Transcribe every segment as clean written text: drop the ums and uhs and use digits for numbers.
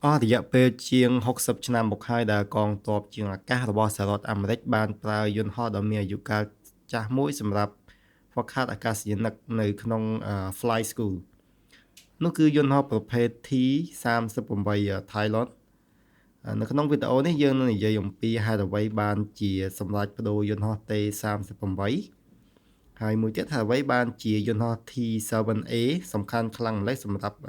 អស់រយៈពេលជាង60ឆ្នាំមកហើយដែលកងទ័ពជើងអាកាសរបស់សហរដ្ឋអាមេរិកបានប្រើយន្តហោះដ៏មានអាយុកាលចាស់មួយសម្រាប់ហ្វឹកហាត់អាកាសយានិកនៅក្នុង Fly School នោះគឺយន្តហោះប្រភេទ T-38 Thailand នៅក្នុងវីដេអូនេះយើងនឹងនិយាយអំពីហេតុអ្វីបានជាសម្រាប់បដូរយន្តហោះ T-38 ហើយមួយទៀតហេតុអ្វីបានជាយន្តហោះ T-7A សំខាន់ខ្លាំងម្ល៉េះសម្រាប់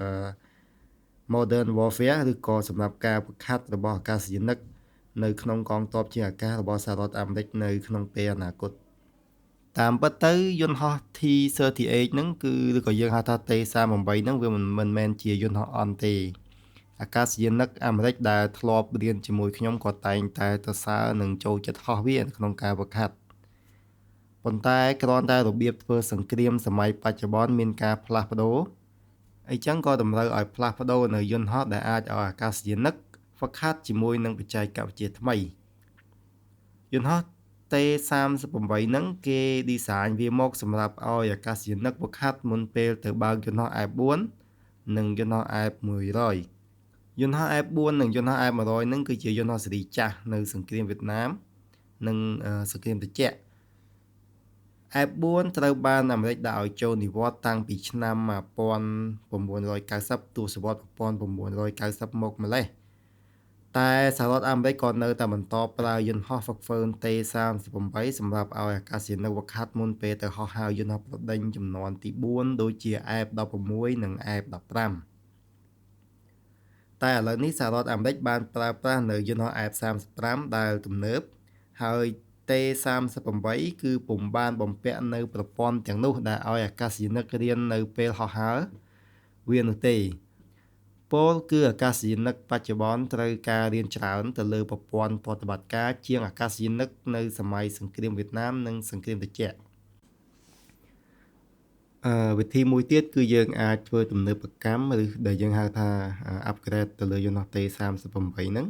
Modern Warfare ឬក៏សម្រាប់ការហ្វឹកហាត់របស់អាកាសយានិកនៅក្នុងកងទ័ពជើងអាកាសរបស់សហរដ្ឋអាមេរិកនៅក្នុងពេលអនាគតតាមពិតទៅយន្តហោះ T-38 ហ្នឹងគឺឬក៏យើងហៅថា T-38 ហ្នឹងវាមិនមែនជាយន្តហោះអន់ទេអាកាសយានិកអាមេរិកដែលធ្លាប់រៀនជាមួយខ្ញុំក៏តែងតែសរសើរនិងចូលចិត្តហោះវាក្នុងការហ្វឹកហាត់ប៉ុន្តែគ្រាន់តែរបៀបធ្វើសង្គ្រាមសម័យបច្ចុប្បន្នមានការផ្លាស់ប្ដូរអីចឹងក៏តម្រូវឲ្យផ្លាស់ប្ដូរនៅយន្តហោះដែលអាចឲ្យអាកាសយានិកហ្វឹកហាត់ជាមួយនឹងបច្ចេកវិទ្យាថ្មីយន្តហោះ T-38 ហ្នឹងគេឌីហ្សាញវាមកសម្រាប់ឲ្យអាកាសយានិកហ្វឹកហាត់មុនពេលទៅបើកយន្តហោះ F4 និងយន្តហោះ F100 យន្តហោះ F4 និងយន្តហោះ F100 ហ្នឹងគឺជាយន្តហោះស៊េរីចាស់នៅសង្គ្រាមវៀតណាមនិងសង្គ្រាមត្រជាក់ F4 ត្រូវបានអាមេរិកដាក់ឲ្យចូលនិវត្តន៍តាំងពីឆ្នាំ1990ទសវត្សរ៍1990មកម្លេះតែសហរដ្ឋអាមេរិកក៏នៅតែបន្តប្រើយន្តហោះហ្វឹកហ្វឺន T-38 សម្រាប់ឲ្យអាកាសយានិកហ្វឹកហាត់មុនពេលទៅហោះហើរយន្តហោះប្រដេញចំនួនទី4ដូចជា F16 និង F15 តែឥឡូវនេះសហរដ្ឋអាមេរិកបានប្រើប្រាស់នៅយន្តហោះ F35 ដែលទំនើបហើយ T-38 គឺពុំបានបំពាក់នៅប្រព័ន្ធទាំងនោះដែលឲ្យអាកាសយានិករៀននៅពេលហោះហើរវានោះទេពោលគឺអាកាសយានិកបច្ចុប្បន្នត្រូវការរៀនច្រើនទៅលើប្រព័ន្ធប្រតិបត្តិការជាងអាកាសយានិកនៅសម័យសង្គ្រាមវៀតណាមនិងសង្គ្រាមត្រជាក់វិធីមួយទៀតគឺយើងអាចធ្វើទំនើបកម្មឬដែលយើងហៅថា upgrade ទៅលើយន្តហោះ T-38 ហ្នឹង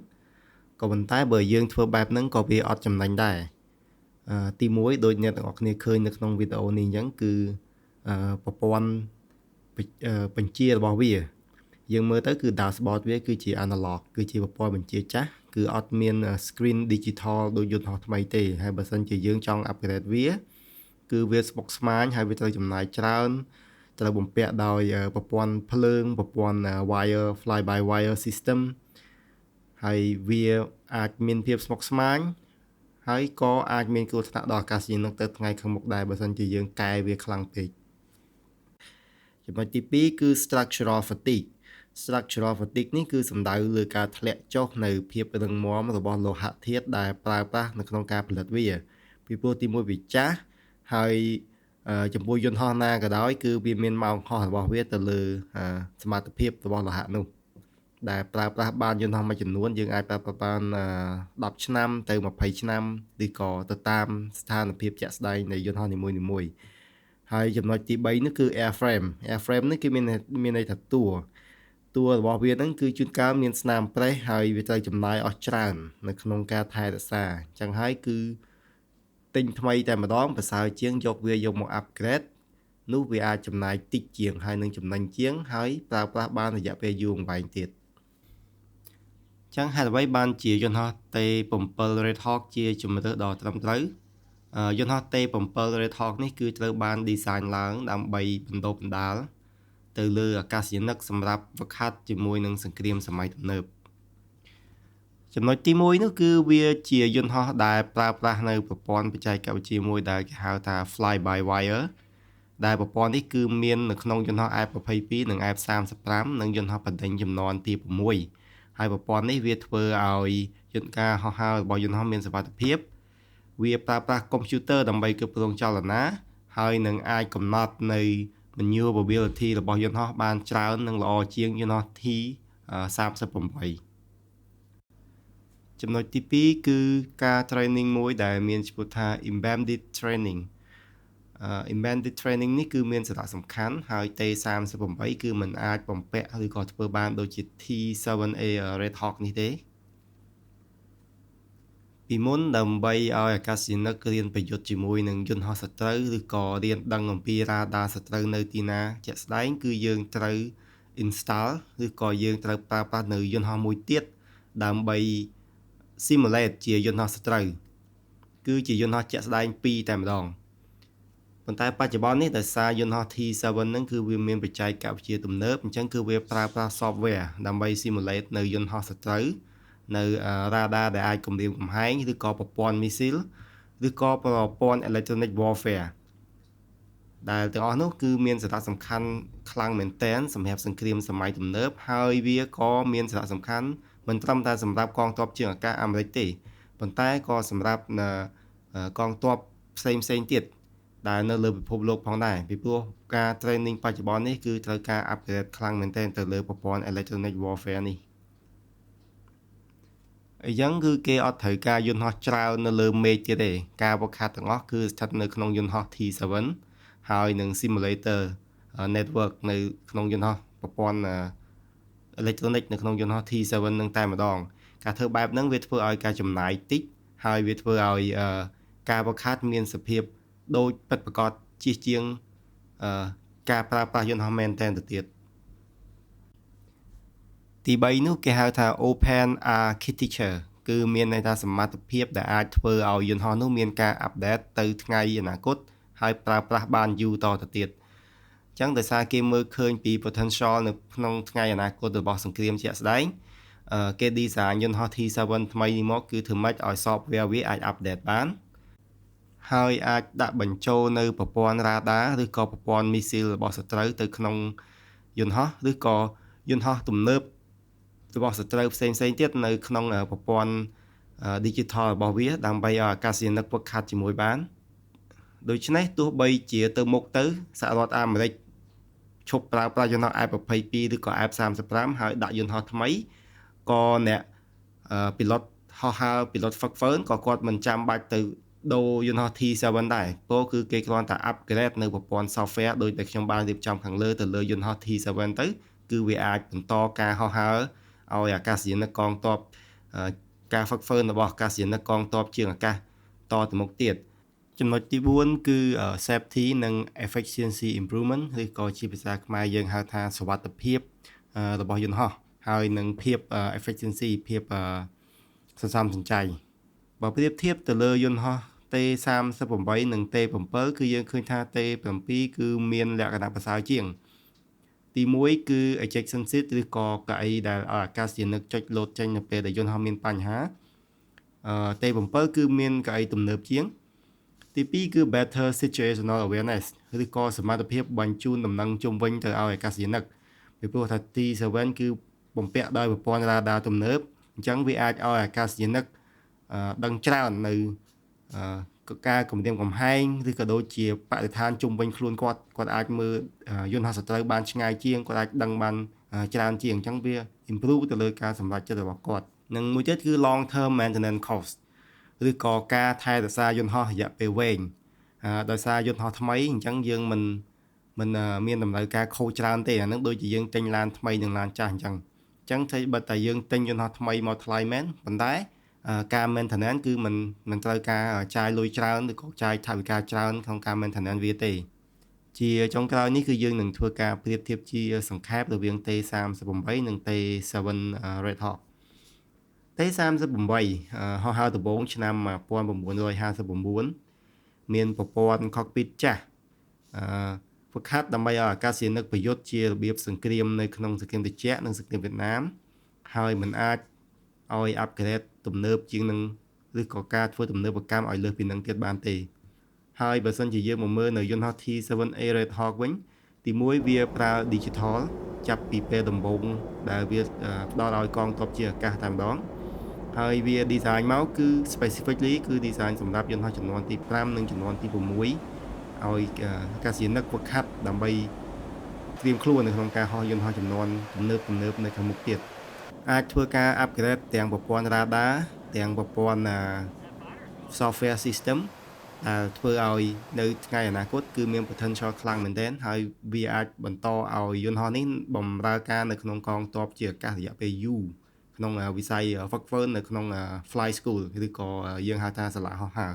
ក៏ប៉ុន្តែបើយើងធ្វើបែបហ្នឹងក៏វាអត់ចំណេញដែរទី1ដូចអ្នកទាំងអស់គ្នាឃើញនៅក្នុងវីដេអូនេះអញ្ចឹងគឺប្រព័ន្ធបញ្ជារបស់វាយើងមើលទៅគឺ dashboard វាគឺជា analog គឺជាប្រព័ន្ធបញ្ជាចាស់គឺអត់មាន screen digital ដូចយន្តហោះថ្មីទេហើយបើសិនជាយើងចង់ upgrade វាគឺវាស្មុគស្មាញហើយវាត្រូវចំណាយច្រើនត្រូវបំពាក់ដោយប្រព័ន្ធភ្លើងប្រព័ន្ធ wire fly by wire system ហើយវាអាចមានភាពស្មុគស្មាញហើយក៏អាចមានគ្រោះថ្នាក់ដល់អាកាសយានិកទៅថ្ងៃខាងមុខដែរបើសិនជាយើងកែវាខ្លាំងពេកចំណុចទី2គឺ structural fatigue នេះគឺសំដៅលើការធ្លាក់ចុះនៅភាពរឹងមាំរបស់លោហៈធាតុដែលប្រើប្រាស់នៅក្នុងការផលិតវាពីព្រោះទី1វាចាស់ហើយចំពោះយន្តហោះណាក៏ដោយគឺវាមានម៉ោងហោះរបស់វាទៅលើសមត្ថភាពរបស់លោហៈនោះដែលប្រើប្រាស់បានយន្តហោះមួយចំនួនយើងអាចប្រើប្រាស់បាន10ឆ្នាំទៅ20ឆ្នាំឬក៏ទៅតាមស្ថានភាពជាក់ស្ដែងនៃយន្តហោះនីមួយៗហើយចំណុចទី3នេះគឺ airframe នេះគឺមានន័យថាតួរបស់វាហ្នឹងគឺជួនកាលមានស្នាមប្រេះហើយវាត្រូវចំណាយអស់ច្រើននៅក្នុងការថែរក្សាអញ្ចឹងហើយគឺទិញថ្មីតែម្ដងប្រសើរជាងយកវាយកមក upgrade នោះវាអាចចំណាយតិចជាងហើយនឹងចំណេញជាងហើយប្រើប្រាស់បានរយៈពេលយូរអង្វែងទៀតចឹងហេតុអ្វីបានជាយន្តហោះ T-7 Red Hawk ជាជម្រើសដ៏ត្រឹមត្រូវយន្តហោះ T-7 Red Hawk នេះគឺត្រូវបាន design ឡើងដើម្បីបណ្ដុះបណ្ដាលទៅលើអាកាសយានិកសម្រាប់ហ្វឹកហាត់ជាមួយនឹងសង្គ្រាមសម័យទំនើបចំណុចទី1នោះគឺវាជាយន្តហោះដែលប្រើប្រាស់នៅប្រព័ន្ធបច្ចេកវិទ្យាមួយដែលគេហៅថា fly by wire ដែលប្រព័ន្ធនេះគឺមាននៅក្នុងយន្តហោះ F22 និង F35 និងយន្តហោះបណ្ដេញចំនួនទី6ហើយប្រព័ន្ធនេះវាធ្វើឲ្យយន្តការហោះហើររបស់យន្តហោះមានសុវត្ថិភាពវាប្រើប្រាស់កុំព្យូទ័រដើម្បីគ្រប់គ្រងចលនាហើយនឹងអាចកំណត់នៅ maneuverability របស់យន្តហោះបានច្រើននិងល្អជាងយន្តហោះ T-38 ចំណុចទី2គឺការ training មួយដែលមានឈ្មោះថា embedded training embedded training នេះគឺមានសារៈសំខាន់ហើយ T-38 គឺมันអាចបំពាក់ឬក៏ធ្វើបានដូចជា T-7A Red Hawk នេះទេពីមុនដើម្បីឲ្យអាកាសយានិករៀនប្រយុទ្ធជាមួយនឹងយន្តហោះសត្រូវឬក៏រៀនដឹងអំពីរ៉ាដាសត្រូវនៅទីណាជាក់ស្ដែងគឺយើងត្រូវ install ឬក៏យើងត្រូវប្រើប្រាស់នៅយន្តហោះមួយទៀតដើម្បី simulate ជាយន្តហោះសត្រូវគឺជាយន្តហោះជាក់ស្ដែង2តែម្ដងប៉ុន្តែបច្ចុប្បន្ននេះដោយសារយន្តហោះ T7 ហ្នឹងគឺវាមានបច្ចេកវិទ្យាទំនើបអញ្ចឹងគឺវាប្រើប្រាស់ software ដើម្បី simulate នៅយន្តហោះសត្រូវនៅ radar ដែលអាចគំរាមកំហែងឬក៏ប្រព័ន្ធ missile ឬក៏ប្រព័ន្ធ electronic warfare ដែលទាំងអស់នោះគឺមានសារៈសំខាន់ខ្លាំងមែនទែនសម្រាប់សង្គ្រាមសម័យទំនើបហើយវាក៏មានសារៈសំខាន់មិនត្រឹមតែសម្រាប់កងទ័ពជើងអាកាសអាមេរិកទេប៉ុន្តែក៏សម្រាប់កងទ័ពផ្សេងទៀតដែលនៅលើពិភពលោកផងដែរពីព្រោះការ training បច្ចុប្បន្ននេះគឺត្រូវការ upgrade ខ្លាំងមែនទែនទៅលើប្រព័ន្ធ electronic warfare នេះអញ្ចឹងគឺគេអត់ត្រូវការយន្តហោះច្រើននៅលើមេឃទៀតទេការវឹកហាត់ទាំងអស់គឺស្ថិតនៅក្នុងយន្តហោះ T7 ហើយនឹង simulator network នៅក្នុងយន្តហោះប្រព័ន្ធ electronic នៅក្នុងយន្តហោះ T7 នឹងតែម្ដងការធ្វើបែបហ្នឹងវាធ្វើឲ្យការចំណាយតិចហើយវាធ្វើឲ្យការវឹកហាត់មានសភាពដូចពិតប្រាកដជាងការប្រើប្រាស់យន្តហោះមែនតែនទៅទៀតទី3នោះគេហៅថា open architecture គឺមានន័យថាសមត្ថភាពដែលអាចធ្វើឲ្យយន្តហោះនោះមានការអាប់ដេតទៅថ្ងៃអនាគតហើយប្រើប្រាស់បានយូរតទៅទៀតអញ្ចឹងដោយសារគេមើលឃើញពី potential នៅក្នុងថ្ងៃអនាគតរបស់សង្គ្រាមជាក់ស្ដែងគេ design យន្តហោះ T7 ថ្មីនេះមកគឺធ្វើម៉េចឲ្យ software វាអាច update បានហើយអាចដាក់បញ្ចូលនៅប្រព័ន្ធ radar ឬក៏ប្រព័ន្ធ missile របស់សត្រូវទៅក្នុងយន្តហោះឬក៏យន្តហោះទំនើបរបស់សត្រូវផ្សេងទៀតនៅក្នុងប្រព័ន្ធ digital របស់វាដើម្បីឲ្យអាកាសយានិកវឹកហាត់ជាមួយបានដូច្នេះទោះបីជាទៅមុខទៅសហរដ្ឋអាមេរិកឈប់ប្រើប្រាស់យន្តហោះ F22 ឬក៏ F35 ហើយដាក់យន្តហោះថ្មីក៏អ្នកpilot ហោះហើរ pilot ហ្វឹកហ្វឺនក៏គាត់មិនចាំបាច់ទៅដូរយន្តហោះ T7 ដែរព្រោះគឺគេគ្រាន់តែ upgrade នៅប្រព័ន្ធ software ដោយតែខ្ញុំបានរៀបចំខាងលើទៅលើយន្តហោះ T7 ទៅគឺវាអាចបន្តការហោះហើរឲ្យអាកាសយានិកកងទ័ពការហ្វឹកហ្វឺនរបស់អាកាសយានិកកងទ័ពជើងអាកាសតទៅមុខទៀតចំណុចទី4គឺ safety និង efficiency improvement ឬក៏ជាភាសាខ្មែរយើងហៅថាសុវត្ថិភាពរបស់យន្តហោះហើយនឹងភាព efficiency ភាពសន្សំសំចៃបើប្រៀបធៀបទៅលើយន្តហោះ T38 និង T7 គឺយើងឃើញថា T7 គឺមានលក្ខណៈប្រសើរជាងទី1គឺ ejection seat ឬក៏កៅអីដែលអាកាសយានិកចុចលោតចេញនៅពេលដែលយន្តហោះមានបញ្ហា T7 គឺមានកៅអីទំនើបជាងទី2គឺ better situational awareness ឬក៏សមត្ថភាពបញ្ជូនដំណឹងជុំវិញទៅឲ្យអាកាសយានិកពីព្រោះថា T7 គឺបំពាក់ដោយប្រព័ន្ធ radar ទំនើបអញ្ចឹងវាអាចឲ្យអាកាសយានិកដឹងច្រើននៅការគំរាមកំហែងឬក៏ដូចជាបរិស្ថានជុំវិញខ្លួនគាត់អាចមើលយន្តហោះសត្រូវបានឆ្ងាយជាងគាត់អាចដឹងបានច្រើនជាងអញ្ចឹងវា improve ទៅលើការសម្រេចចិត្តរបស់គាត់និងមួយទៀតគឺ long term maintenance cost ឬក៏ការថែរក្សាយន្តហោះរយៈពេលវែងដោយសារយន្តហោះថ្មីអញ្ចឹងយើងមិនមានតម្រូវការខូចច្រើនទេអានឹងដូចជាយើងទិញឡានថ្មីនិងឡានចាស់អញ្ចឹងតែបើតែយើងទិញយន្តហោះថ្មីមកថ្លៃមែនប៉ុន្តែការ maintenance គឺមិនត្រូវការចាយលុយច្រើនឬក៏ចាយថវិកាច្រើនក្នុងការ maintenance វាទេជាចុងក្រោយនេះគឺយើងនឹងធ្វើការប្រៀបធៀបជាសង្ខេបរវាង T38 និង T7 Red Hawk T38 ហោះហើរដំបូងឆ្នាំ1959មានប្រព័ន្ធ cockpit ចាស់ហ្វឹកហាត់ដើម្បីឲ្យអាកាសយានិកប្រយុទ្ធជារបៀបសង្គ្រាមនៅក្នុងសង្គ្រាមត្រជាក់និងសង្គ្រាមវៀតណាមហើយមិនអាចឲ្យ upgrade ទំនើបជាងនឹងឬក៏ការធ្វើទំនើបកម្មឲ្យលើសពីនឹងទៀតបានទេហើយបើសិនជាយើងមកមើលនៅយន្តហោះ T7A Red Hawk វិញទី1វាប្រើ digital ចាប់ពីពេលដំបូងដែលវាផ្ដល់ឲ្យកងទ័ពជាអាកាសតែម្ដងហើយវា design មកគឺ specifically គឺ design សម្រាប់យន្តហោះចំនួនទី5និងចំនួនទី6ឲ្យអាកាសយានិកហ្វឹកហាត់ដើម្បីត្រៀមខ្លួននៅក្នុងការហោះយន្តហោះចំនួនទំនើបនៅខាងមុខទៀតអាចធ្វើការ upgrade ទាំងប្រព័ន្ធ radar ទាំងប្រព័ន្ធsoftware system ដែលធ្វើឲ្យនៅថ្ងៃអនាគតគឺមាន potential ខ្លាំងមែនទែនហើយវាអាចបន្តឲ្យយន្តហោះនេះបម្រើការនៅក្នុងកងទ័ពជាអាកាសរយៈពេលយូរក្នុងវិស័យហ្វឹកហ្វឺននៅក្នុង flight school ឬក៏យើងហៅថាសាលាហោះហើរ